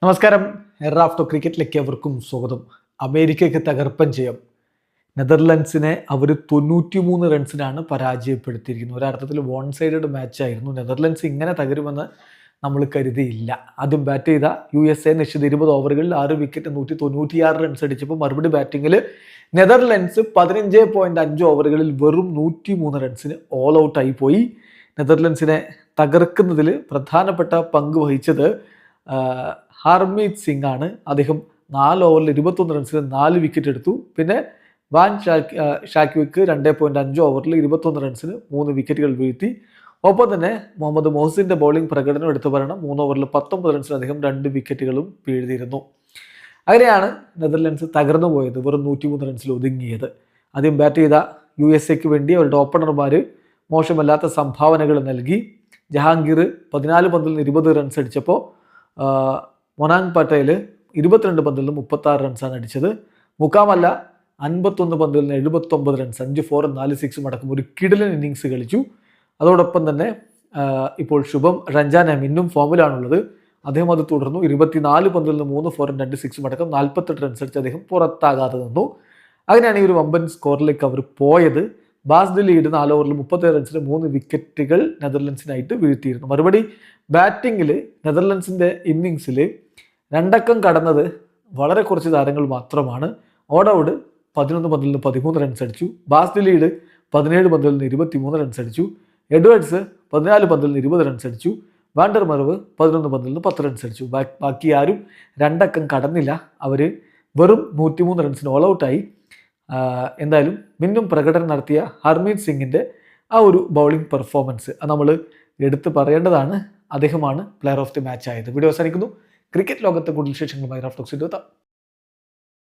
നമസ്കാരം. റാഫ്റ്റോ ക്രിക്കറ്റിലേക്ക് അവർക്കും സ്വാഗതം. അമേരിക്കയ്ക്ക് തകർപ്പൻ ജയം. നെതർലൻഡ്സിനെ അവർ 93 റൺസിനാണ് പരാജയപ്പെടുത്തിയിരിക്കുന്നത്. ഒരർത്ഥത്തിൽ വൺ സൈഡഡ് മാച്ചായിരുന്നു. നെതർലൻഡ്സ് ഇങ്ങനെ തകരുമെന്ന് നമ്മൾ കരുതിയില്ല. ആദ്യം ബാറ്റ് ചെയ്ത USA നിശ്ചിത 20 ഓവറുകളിൽ 6 വിക്കറ്റ് 196 റൺസ് അടിച്ചപ്പോൾ മറുപടി ബാറ്റിങ്ങിൽ നെതർലൻഡ്സ് 15.5 ഓവറുകളിൽ വെറും 103 റൺസിന് ഓൾ ഔട്ടായി പോയി. നെതർലൻഡ്സിനെ തകർക്കുന്നതിൽ പ്രധാനപ്പെട്ട പങ്ക് വഹിച്ചത് ഹർമീത് സിംഗ് ആണ്. അദ്ദേഹം 4 ഓവറിൽ 21 റൺസിന് 4 വിക്കറ്റ് എടുത്തു. പിന്നെ വാൻ ഷാക്വിക്ക് 2.5 ഓവറിൽ 21 റൺസിന് 3 വിക്കറ്റുകൾ വീഴ്ത്തി. ഒപ്പം തന്നെ മുഹമ്മദ് മൊഹസിന്റെ ബൗളിംഗ് പ്രകടനം എടുത്തു പറയണം. 3 ഓവറിൽ 19 റൺസിന് അദ്ദേഹം 2 വിക്കറ്റുകളും വീഴ്ത്തിയിരുന്നു. അങ്ങനെയാണ് നെതർലൻഡ്സ് തകർന്നു പോയത്, വെറും 103 റൺസിൽ ഒതുങ്ങിയത്. ആദ്യം ബാറ്റ് ചെയ്ത USAക്ക് വേണ്ടി അവരുടെ ഓപ്പണർമാർ മോശമല്ലാത്ത സംഭാവനകൾ നൽകി. ജഹാംഗീർ 14 പന്തിൽ 20 റൺസ് അടിച്ചപ്പോൾ മൊനാങ് പട്ടേൽ 22 പന്തിൽ നിന്ന് 36 റൺസാണ് അടിച്ചത്. മുക്കാമല്ല 51 പന്തിൽ നിന്ന് 79 റൺസ്, 5 4 4 6 അടക്കം ഒരു കിടിലൻ ഇന്നിങ്സ് കളിച്ചു. അതോടൊപ്പം തന്നെ ഇപ്പോൾ ശുഭം രഞ്ജാനം ഇന്നും ഫോമിലാണുള്ളത്. അദ്ദേഹം അത് തുടർന്നു. 24 പന്തിൽ നിന്ന് 3 4 2 6 അടക്കം 48 റൺസ് അടിച്ച് അദ്ദേഹം പുറത്താകാതെ നിന്നു. അങ്ങനെയാണ് ഈ ഒരു വമ്പൻ സ്കോറിലേക്ക് അവർ പോയത്. ബാസ് ലീഡ് 4 ഓവറിൽ 37 റൺസിന് 3 വിക്കറ്റുകൾ നെതർലൻഡ്സിനായിട്ട് വീഴ്ത്തിയിരുന്നു. മറുപടി ബാറ്റിങ്ങിൽ നെതർലൻഡ്സിൻ്റെ ഇന്നിങ്സിൽ 2 അക്കം കടന്നത് വളരെ കുറച്ച് താരങ്ങൾ മാത്രമാണ്. ഓഡൌഡ് 11 പന്തിൽ നിന്ന് 13 റൺസ് അടിച്ചു. ബാസ് ലീഡ് 17 പന്തിൽ നിന്ന് 23 റൺസ് അടിച്ചു. എഡ്വേർഡ്സ് 14 പന്തിൽ നിന്ന് 20 റൺസ് അടിച്ചു. വാണ്ടർ മറവ് 11 പന്തിൽ നിന്ന് 10 റൺസ് അടിച്ചു. ബാക്കി ആരും 2 അക്കം കടന്നില്ല. അവർ വെറും 103 റൺസിന് ഓൾ ഔട്ടായി. എന്തായാലും മിന്നും പ്രകടനം നടത്തിയ ഹർമീത് സിംഗിൻ്റെ ആ ഒരു ബൗളിംഗ് പെർഫോമൻസ് അത് നമ്മൾ എടുത്ത് പറയേണ്ടതാണ്. അദ്ദേഹമാണ് പ്ലെയർ ഓഫ് ദി മാച്ച് ആയത്. വീഡിയോ അവസാനിക്കുന്നു. ക്രിക്കറ്റ് ലോകത്തെ കൂടുതൽ വിശേഷങ്ങളുമായി റാഫ്റ്റോക്സ് എത്താം.